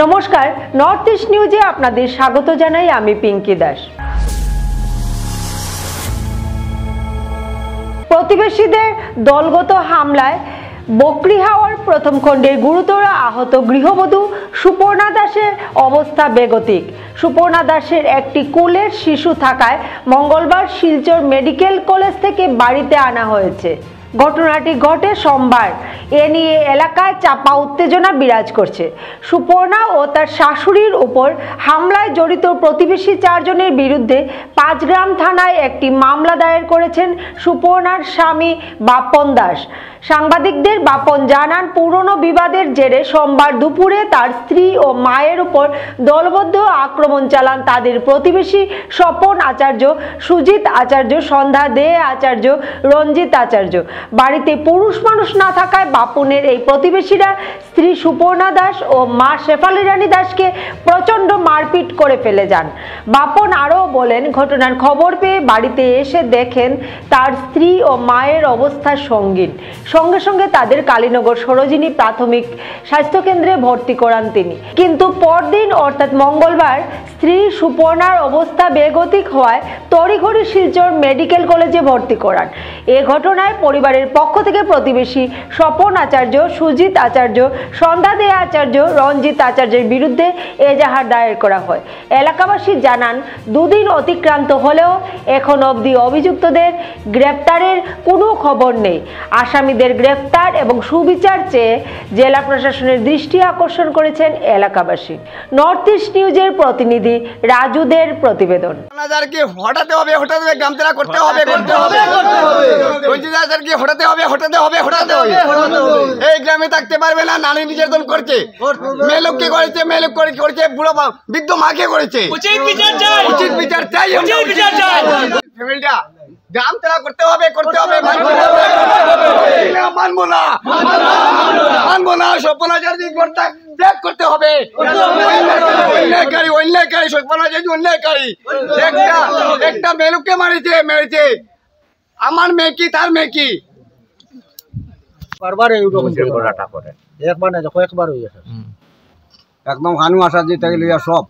নমস্কার, north east নিউজে আপনাদের স্বাগত জানাই। আমি পিঙ্কি দাস। প্রতিবেশীদের দলগত হামলায় বকরিহাওয়ার প্রথম খণ্ডের গুরুতর আহত গৃহবধূ সুপর্ণা দাসের অবস্থা বেগতিক। সুপর্ণা দাসের একটি কোলের শিশু থাকায় মঙ্গলবার শিলচর মেডিকেল কলেজ থেকে বাড়িতে আনা হয়েছে। ঘটনাটি ঘটে সোমবার। এ নিয়ে এলাকায় চাপা উত্তেজনা বিরাজ করছে। সুপর্ণা ও তার শাশুড়ির উপর হামলায় জড়িত প্রতিবেশী 4 জনের বিরুদ্ধে 5 গ্রাম থানায় একটি মামলা দায়ের করেছেন সুপর্ণার স্বামী বাপন দাস। সাংবাদিকদের বাপন জানান, পুরনো বিবাদের জেরে সোমবার দুপুরে তার স্ত্রী ও মায়ের উপর দলবদ্ধ আক্রমণ চালান তাদের প্রতিবেশী স্বপন আচার্য, সুজিত আচার্য, সন্ধ্যা দে আচার্য, রঞ্জিত আচার্য। বাড়িতে পুরুষ মানুষ না থাকায় বাপনের এই প্রতিবেশীরা স্ত্রী সুপর্ণা দাস ও মা শেফালি রানী দাসকে প্রচন্ড মারপিট করে ফেলে যান। বাপন আরও বলেন, ঘটনার খবর পেয়ে বাড়িতে এসে দেখেন তার স্ত্রী ও মায়ের অবস্থা সঙ্গীন। সঙ্গে সঙ্গে তাদের কালীনগর সরোজিনী প্রাথমিক স্বাস্থ্যকেন্দ্রে ভর্তি করান তিনি। কিন্তু পরদিন অর্থাৎ মঙ্গলবার স্ত্রী সুপর্ণার অবস্থা বেগতিক হওয়ায় তড়িঘড়ি শিলচর মেডিকেল কলেজে ভর্তি করান। এ ঘটনায় পরিবারের পক্ষ থেকে প্রতিবেশী স্বপন আচার্য, সুজিত আচার্য, সন্ধ্যা দে আচার্য, রঞ্জিত আচার্যের বিরুদ্ধে এজাহার দায়ের করা হয়। এলাকাবাসী জানান, 2 দিন অতিক্রান্ত হলেও এখন অবধি অভিযুক্তদের গ্রেপ্তারের কোনো খবর নেই। আসামিদের গ্রেফতার এবং সুবিচার চেয়ে জেলা প্রশাসনের দৃষ্টি আকর্ষণ করেছেন এলাকাবাসী। নর্থ ইস্ট নিউজের প্রতিনিধি রাজুদের প্রতিবেদন। হটাতে হবে, গামছাড়া করতে হবে, এই গ্রামে থাকতে পারবে না। নারী নির্যাতন করছে, মেয়ে লোককে করেছে, মেয়ে লোক করেছে, বুড়ো বৃদ্ধ মাকে করেছে। উচিত বিচার চাই। ফ্যামিলিটা গ্রাম তারা করতে হবে, মানবো না। স্বপ্নাচারী ত্যাগ করতে হবে। অন্যায়কারী স্বপ্নাচারী অন্যায়কারী। একটা মেলুককে মেরেছে। আমার মেয়ে কি, তার মেয়ে কি? বারবার এইরকম ঝগড়াটা করে, একবার না কয়েকবার হয়ে গেছে। একদম হানু আসা যে তাকে লইয়া সব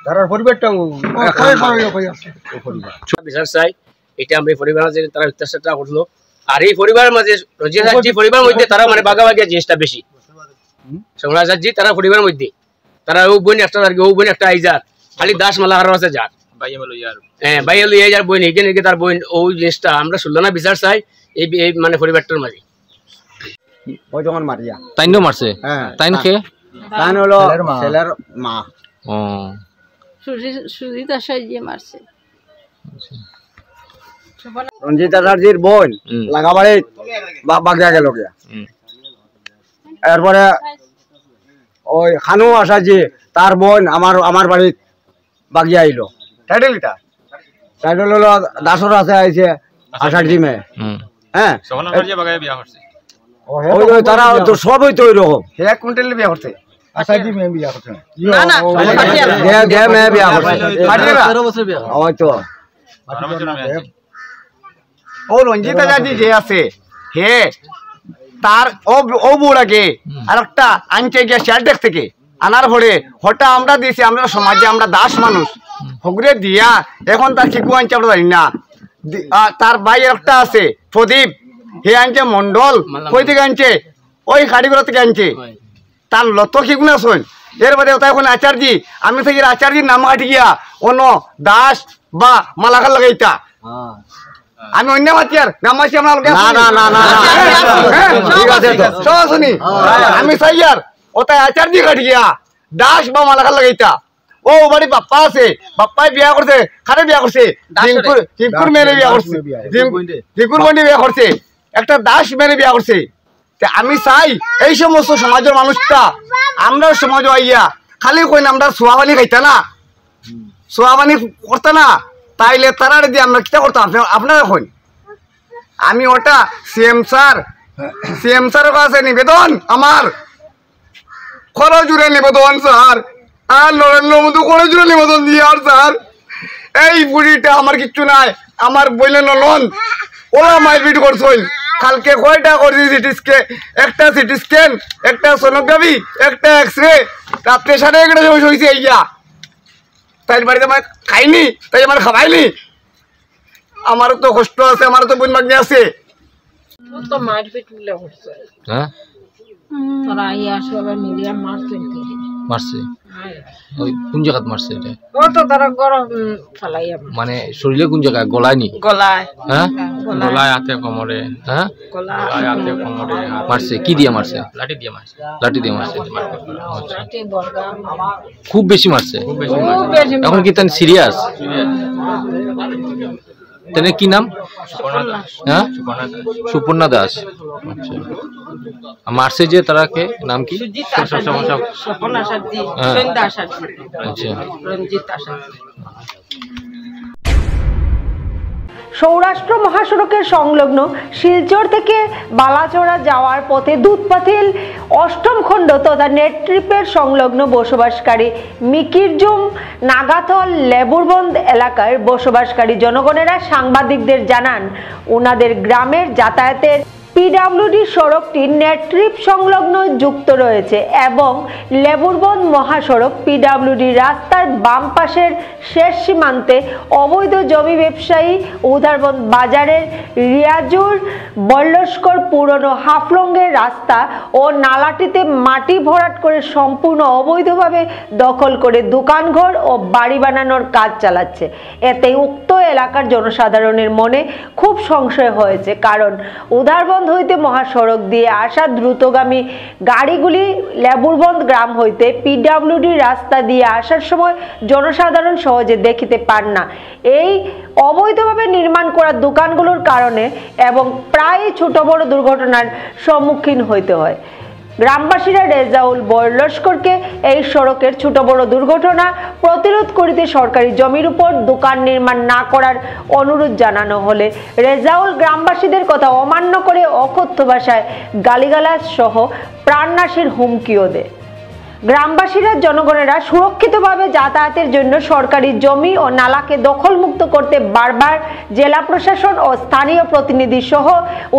তার পরিবারটাও বিচার চাই। এটা আমি পরিবারের যে তারা অত্যাচারটা করলো, আর এই পরিবারের মাঝে রঞ্জিত পরিবারের মধ্যে তারা মানে বাগাবাগিয়া জিনিসটা বেশি। সোমনাচার্যী তারা পরিবারের মধ্যে তারা ও বোন একটা ও বোন একটা আইজার খালি দাস মালা হার আছে যার ভাইয়া লইয়া যার বোন এখানে তার বোন ওই জিনিসটা আমরা শুনলাম না। বিচার চাই এই মানে পরিবারটার মাঝে। ওই যখন মারিয়া তাইনও মারছে, তাইন কে? তাইন হলো ছেলের মা। ও সুজিত আচার্য মারছে। রঞ্জিত আচার্যের বোন লাগাবাড়ি বাগিয়া গেল গিয়া। এরপরে ওই খানু আচার্য তার বোন আমার বাড়ির বাগিয়া আইলো। টাইটেল হলো দাসর আছে আইছে আচার্য মেয়ে। হ্যাঁ, তারা তো সবই তো ওই রকম। এক কুইন্টাল বিয়া করছে। রঞ্জিত আচার্য যে আছে হে তার ও বুড়াকে আর একটা আনছে গিয়া শেয়ারটেক থেকে আনার পরে হটা আমরা দিয়েছি। আমরা সমাজে আমরা দাস মানুষ হগরে দিয়া এখন তার শিকু আনছে আমরা জানি না। তার ভাই একটা আছে প্রদীপ, হে আনছে মন্ডল। কই থেকে আনছে? ওই কারিগর থেকে আনছে। তার লত শিগুন আসুন। এর বাদে ওটা এখন আচার্য, আমি থেকে আচার্যের নাম কাটি গিয়া অন্য দাস বা মালাকার লাগাইতা। আমি অন্য মাতি আর গামাছি আমরা শুনি। আমি চাই আর ওটাই আচার্য কাটি গিয়া দাস বা মালাকার লাগাইতা। ও বাড়ি বাপ্পা আছে, বাপ্পাই বিয়া করছে। খারে বিয়া করছে? রিঙ্কুর মেয়ে বিয়া করছে, রিঙ্কুর বন্ডি বিয়া করছে, একটা দাস মেয়ে বিয়া করছে। আমি চাই এই সমস্ত সমাজের মানুষটা আমরা সমাজ আইয়া খালি কই না আমরা সোয়াবানি খাইতা না, সোয়াবানি করতে না, তাইলে তারা দিয়ে আমরা কিটা করতাম আপনারা কই। আমি ওটা সিএম স্যারের কাছে নিবেদন, আমার খরচ জুড়ে নিবেদন স্যার, আর নরেন্দ্র মোদী খরচ জুড়ে নিবেদন দিয়ে আর স্যার এই বুড়িটা আমার কিচ্ছু নাই, আমার বইলে নলন ওরা মারপিট করছই, কালকে কয়টা করছি সিটি স্ক্যান, একটা সিটি স্ক্যান, একটা সোনোগ্রাফি, একটা এক্সরে, রাত্রে 11:30 সময় হয়েছে ইয়া। তাই বাড়িতে আমার খাইনি, তাই আমার খাওয়াইনি। আমারও তো কষ্ট আছে, আমারও তো বোন ভাগ্নে আছে। তো মারপিট মিলে হচ্ছে হ্যাঁ তোরা ইয়া সবাই মিলিয়ে মারছে মারছে ওই কোন জায়গাত মারছে এটা ও তো তারা গরম ফালাইয়া মানে শরীরে কোন জায়গায় গলায় নি গলায় হ্যাঁ গলায় হাতে কোমরে হ্যাঁ গলায় হাতে কোমরে মারছে কি দিয়ে মারছে লাঠি দিয়ে মারছে লাঠি দিয়ে মারছে আচ্ছা। রাতে বর্গা খুব বেশি মারছে খুব বেশি খুব মারছে বেশি এখন কি তান সিরিয়াস তেনে কি নাম হ্যাঁ সুপর্ণা দাস আচ্ছা আর মারছে যে তারাকে নাম কি স্বপন আসাদি হ্যাঁ। সন্ধ্যা আসাদি আচ্ছা রঞ্জিত আসাদি সৌরাষ্ট্র মহাসড়কের সংলগ্ন শিলচর থেকে বালাচড়া যাওয়ার পথে দুধপাতিল অষ্টম খণ্ড তথা নেট্রিপের সংলগ্ন বসবাসকারী মিকিরজুম নাগাথল লেবুরবন্দ এলাকার বসবাসকারী জনগণেরা সাংবাদিকদের জানান ওনাদের গ্রামের যাতায়াতের পিডব্লিউডি সড়কটি নেট্রিপ সংলগ্ন যুক্ত রয়েছে এবং লেবুরবন্দ মহাসড়ক পিডব্লিউডি রাস্তার বাম পাশের শেষ সীমান্তে অবৈধ জমি ব্যবসায়ী উদারবন্দ বাজারের রিয়াজুর বল্লস্কর পুরনো হাফলংয়ের রাস্তা ও নালাটিতে মাটি ভরাট করে সম্পূর্ণ অবৈধভাবে দখল করে দোকানঘর ও বাড়ি বানানোর কাজ চালাচ্ছে। এতে উক্ত এলাকার জনসাধারণের মনে খুব সংশয় হয়েছে, কারণ উদারবন্দ হইতে মহাসড়ক দিয়ে আসা দ্রুতগামী গাড়িগুলি লেবুরবন্দ গ্রাম হইতে পিডব্লিউডি রাস্তা দিয়ে আসার সময় জনসাধারণ সহজে দেখিতে পান না। এই অবৈধভাবে নির্মাণ করা দোকানগুলোর কারণে এবং প্রায় ছোট বড় দুর্ঘটনার সম্মুখীন হইতে হয়। গ্রামবাসীরা রেজাউল বরলস্করকে এই সড়কের ছোট বড় দুর্ঘটনা প্রতিরোধ করিতে সরকারি জমির উপর দোকান নির্মাণ না করার অনুরোধ জানানো হলে রেজাউল গ্রামবাসীদের কথা অমান্য করে অকথ্য ভাষায় গালিগালাজ সহ প্রাণনাশের হুমকিও দেয়। গ্রামবাসীরা জনগণেরা সুরক্ষিতভাবে যাতায়াতের জন্য সরকারি জমি ও নালাকে দখলমুক্ত করতে বারবার জেলা প্রশাসন ও স্থানীয় প্রতিনিধি সহ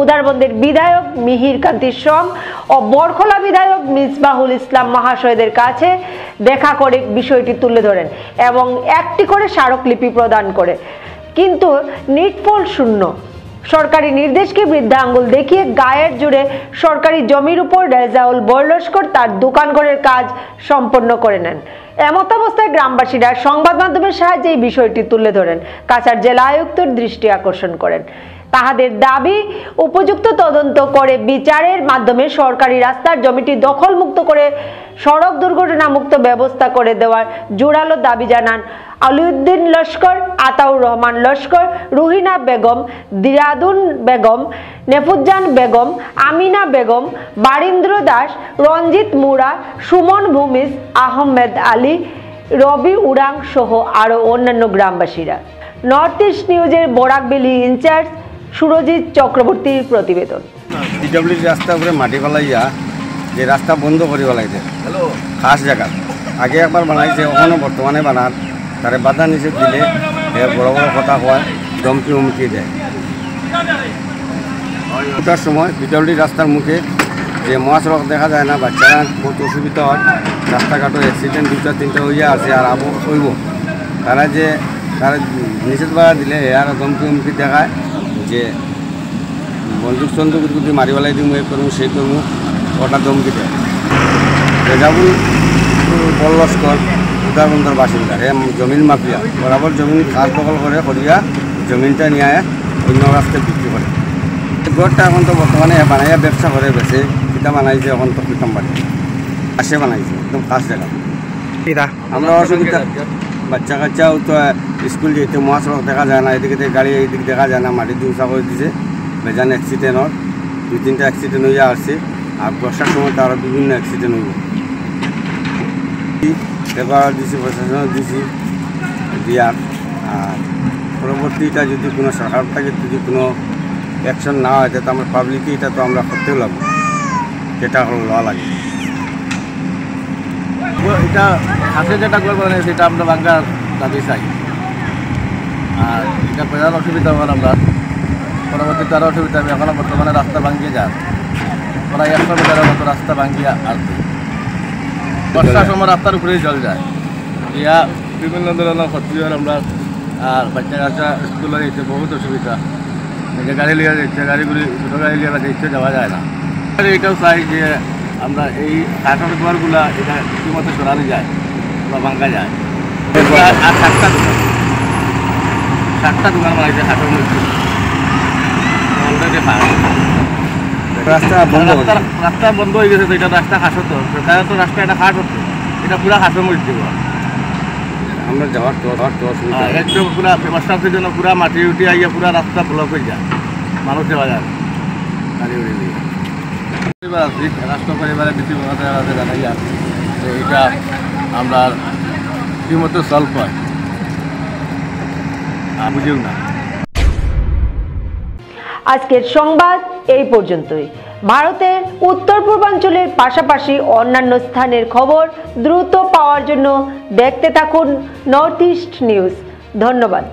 উদারবন্দের বিধায়ক মিহির কান্তি শ্রম ও বরখলা বিধায়ক মিসবাহুল ইসলাম মহাশয়দের কাছে দেখা করে বিষয়টি তুলে ধরেন এবং একটি করে স্মারকলিপি প্রদান করে, কিন্তু নিটফল শূন্য। সরকারি নির্দেশকে বৃদ্ধা আঙ্গুল দেখিয়ে গায়ের জুড়ে সরকারি জমির উপর রেজাউল বরলস্কর তার দোকানঘরের কাজ সম্পন্ন করে নেন। এমত অবস্থায় গ্রামবাসীরা সংবাদ মাধ্যমের সাহায্যে এই বিষয়টি তুলে ধরেন, কাছাড় জেলা আয়ুক্তর দৃষ্টি আকর্ষণ করেন। তাহাদের দাবি উপযুক্ত তদন্ত করে বিচারের মাধ্যমে সরকারি রাস্তার জমিটি দখলমুক্ত করে সড়ক দুর্ঘটনা মুক্ত ব্যবস্থা করে দেওয়ার জোরালো দাবি জানান আলিউদ্দিন লস্কর, আতাউর রহমান লস্কর, রুহিনা বেগম, দিরাদুন বেগম, নেফুজ্জান বেগম, আমিনা বেগম, বারীন্দ্র দাস, রঞ্জিত মুরা, সুমন ভূমিজ, আহমেদ আলী, রবি উড়াং সহ আরো অন্যান্য গ্রামবাসীরা। নর্থ ইস্ট নিউজের বরাকবেলি ইনচার্জ সুরজিৎ চক্রবর্তীর প্রতিবেদন। পিডব্লিউডি রাস্তা উপরে মাটি ফেলাইয়া যে রাস্তা বন্ধ করে ফেলাইছে খাস জায়গা আগে একবার বানাইছে, ওখানে বর্তমানে বানার তারে বাধা নিষেধ দিলে বড় বড় কথা হয়, ধমকি হুমকি দেয়। ওটার সময় পিডব্লিউডি রাস্তার মুখে যে মহাসড়ক দেখা যায় না, বাচ্চারা বহুত অসুবিধা হয়, রাস্তাঘাটও অ্যাক্সিডেন্ট 2-3টা হইয়া আছে আর আবু হইব। তারা যে তারা নিষেধ বাধা দিলে আর ধমকি হুমকি দেখায় যে বন্দুক সন্দুক যদি মারি পেলাই দিম, এ করবো সেই করবো, ওটা ধমকি দেয়। রেজাউল বরলস্কর উদারবন্দর বাসিন্দা, জমিন মাফিয়া, বরাবর জমিন খাস দখল করে করিয়া জমিনটা নিয়ে অন্য রাস্তায় বিক্রি করে। ঘরটা এখন তো বর্তমানে বানাইয়া ব্যবসা করে বেছে, কিতা বানাইছে এখন তো কিতাম বাড়ি আসে বানাইছে একদম খাস জায়গা। আমরা অসুবিধা, বাচ্চা কাচ্চাও তো স্কুল যেতে মহাসড়ক দেখা যায় না, এদিকে গাড়ি এইদিকে দেখা যায় না, মাটি উঁচা করে দিছে, বেজান অ্যাক্সিডেন্টর 2-3টা অ্যাক্সিডেন্ট হইয়া আসছে। আর বর্ষার সময় তো আরও বিভিন্ন অ্যাক্সিডেন্ট হইব। পেপার দিছি, প্রশাসন দিছি দিয়ার, আর পরবর্তীটা যদি কোনো সরকার থেকে যদি কোনো অ্যাকশন না হয় তাহলে আমরা পাবলিককে এটা তো আমরা করতেও লাগবে, যেটা হলো লওয়া লাগে। এটা হাতে যেটা করবো সেটা আমরা বাংলার দাবি চাই, আর এটা প্রধান অসুবিধা হওয়ার আমরা পরবর্তীতে আরও অসুবিধা হবে। এখনও বর্তমানে রাস্তা ভাঙ্গিয়ে যায়, প্রায় 100 মিটারের মতো রাস্তা ভাঙ্গিয়ে আসবে। বর্ষার সময় রাস্তার উপরেই জল যায়, ইয়া বিভিন্ন ধরনের ক্ষতি হয় আমরা। আর বাচ্চা কাচ্চা স্কুলে যেতে বহুত অসুবিধা, যে গাড়ি লিয়ে যাচ্ছে, গাড়িগুলি ছোটো গাড়ি লিয়ে যাচ্ছে, যাওয়া যায় না। এইটাও চাই যে আমরা এই কাঠের ঘরগুলা এটা রীতিমতো সরানো যায় বা ভাঙ্গা যায়। আর 7টা দোকান বানাইছে কাঠের মধ্যে, রাস্তা বন্ধ হয়ে গেছে। তো এটা রাস্তা খাস হতো, সরকারের তো রাস্তা এটা খাট হতো, এটা পুরা খাসের মধ্যে দিব আমরা যাওয়ার তো একদম পুরা ব্যবস্থার জন্য পুরা মাটি উঠে আইয়া পুরা রাস্তা ব্লক হয়ে যায়, মানুষ যাওয়া যায় না গাড়ি উড়ে দিয়ে। পরিবার আছে, রাষ্ট্র পরিবারের বিধি আছে জানাইয়া যে এটা আমরা ঠিকমতো সলভ হয় বুঝিও না। আজকের সংবাদ এই পর্যন্তই। ভারতের উত্তর পূর্বাঞ্চলের পাশাপাশি অন্যান্য স্থানের খবর দ্রুত পাওয়ার জন্য দেখতে থাকুন নর্থ ইস্ট নিউজ। ধন্যবাদ।